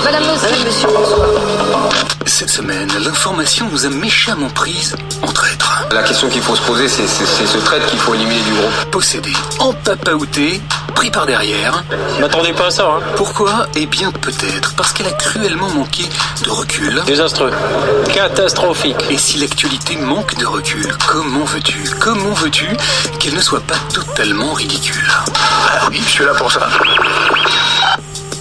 Madame Monsieur, bonsoir. Cette semaine, l'information nous a méchamment prises en traître. La question qu'il faut se poser, c'est ce traître qu'il faut éliminer du groupe. Possédé, empapaouté, pris par derrière. M'attendez pas à ça, hein. Pourquoi? Eh bien peut-être parce qu'elle a cruellement manqué de recul. Désastreux. Catastrophique. Et si l'actualité manque de recul, comment veux-tu qu'elle ne soit pas totalement ridicule? Ah oui, je suis là pour ça.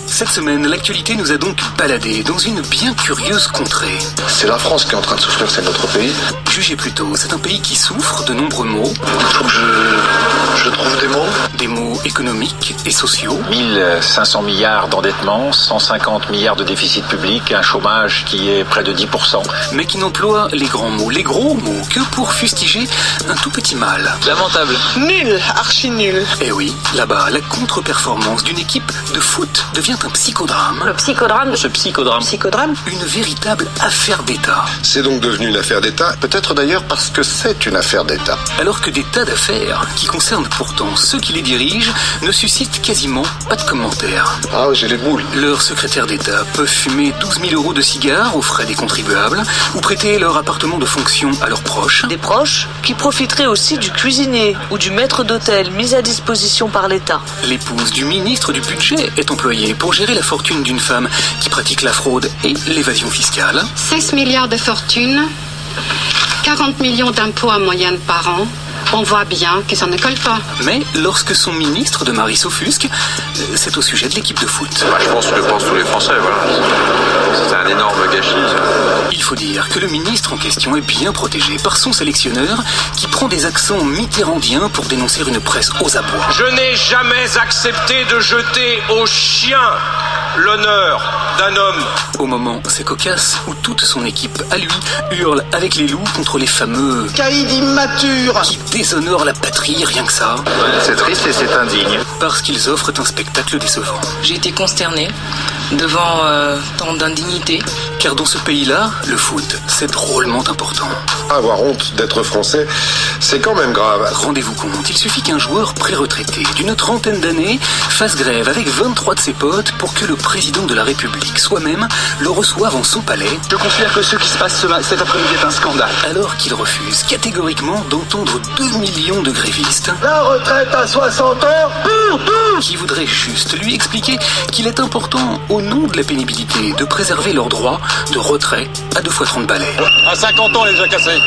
Cette semaine, l'actualité nous a donc baladés dans une bien curieuse contrée. C'est la France qui est en train de souffrir, c'est notre pays. Jugez plutôt, c'est un pays qui souffre de nombreux maux. Il faut que je trouve des mots. Des maux économiques et sociaux. 1500 milliards d'endettement, 150 milliards de déficit public, un chômage qui est près de 10%. Mais qui n'emploie les grands mots, les gros mots, que pour fustiger un tout petit mal. Lamentable. Nul, archi nul. Eh oui, là-bas, la contre-performance d'une équipe de foot devient un psychodrame. Le psychodrame. Ce psychodrame. Psychodrame. Une véritable affaire d'État. C'est donc devenu une affaire d'État, peut-être d'ailleurs parce que c'est une affaire d'État. Alors que des tas d'affaires, qui concernent pourtant ceux qui les dirigent, ne suscitent quasiment pas de commentaires. Ah, j'ai les boules. Leurs secrétaires d'État peuvent fumer 12 000 € de cigares aux frais des contribuables ou prêter leur appartement de fonction à leurs proches. Des proches qui profiteraient aussi du cuisinier ou du maître d'hôtel mis à disposition par l'État. L'épouse du ministre du budget est employée pour gérer la fortune d'une femme qui pratique la fraude et l'évasion fiscale. 16 milliards de fortune, 40 millions d'impôts en moyenne par an. On voit bien que ça ne colle pas. Mais lorsque son ministre de Marie s'offusque, c'est au sujet de l'équipe de foot. Je pense que pensent tous les Français, voilà. C'est un énorme gâchis. Il faut dire que le ministre en question est bien protégé par son sélectionneur qui prend des accents mitterrandiens pour dénoncer une presse aux abois. Je n'ai jamais accepté de jeter aux chiens l'honneur d'un homme. Au moment, c'est cocasse, où toute son équipe, à lui, hurle avec les loups contre les fameux Caïd immature qui déshonorent la patrie, rien que ça. C'est triste et c'est indigne. Parce qu'ils offrent un spectacle décevant. J'ai été consternée devant tant d'indignité. Car dans ce pays-là, le foot, c'est drôlement important. Avoir honte d'être français, c'est quand même grave. Rendez-vous compte, il suffit qu'un joueur pré-retraité d'une trentaine d'années fasse grève avec 23 de ses potes pour que le président de la République soi-même le reçoive en son palais. Je considère que ce qui se passe cet après-midi est un scandale. Alors qu'il refuse catégoriquement d'entendre 2 millions de grévistes. La retraite à 60 ans Qui voudraient juste lui expliquer qu'il est important, au nom de la pénibilité, de préserver leurs droits de retrait à 2 fois 30 balais. À 50 ans, les a cassés.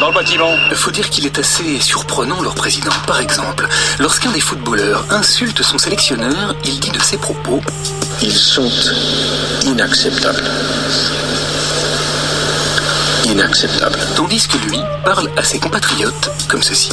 Dans le bâtiment. Faut dire qu'il est assez surprenant, leur président. Par exemple, lorsqu'un des footballeurs insulte son sélectionneur, il dit de ses propos: Ils sont inacceptables. Inacceptables. Tandis que lui parle à ses compatriotes comme ceci.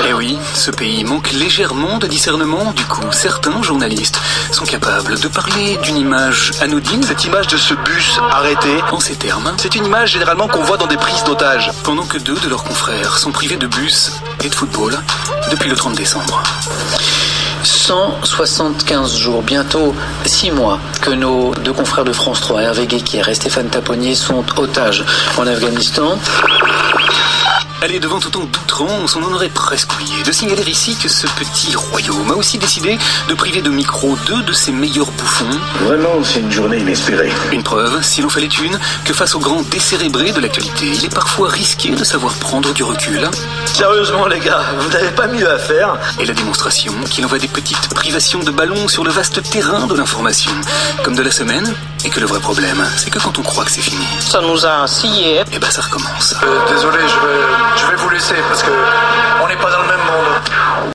Eh oui, ce pays manque légèrement de discernement. Du coup, certains journalistes sont capables de parler d'une image anodine. Cette image de ce bus arrêté, En ces termes, c'est une image généralement qu'on voit dans des prises d'otages. pendant que 2 de leurs confrères sont privés de bus et de football depuis le 30 décembre. 175 jours, bientôt 6 mois, que nos 2 confrères de France 3, Hervé Guéquière et Stéphane Taponnier, sont otages en Afghanistan. Allez, devant autant d'outrance, on en aurait presque oublié de signaler ici que ce petit royaume a aussi décidé de priver de micro 2 de ses meilleurs bouffons. Vraiment, c'est une journée inespérée. Une preuve, s'il en fallait une, que face aux grands décérébrés de l'actualité, il est parfois risqué de savoir prendre du recul. Sérieusement, les gars, vous n'avez pas mieux à faire? Et la démonstration qu'il envoie des petites privations de ballon sur le vaste terrain de l'information, comme de la semaine, et que le vrai problème, c'est que quand on croit que c'est fini, Ça nous a scié. eh ben ça recommence. Désolé, je vais vous laisser parce que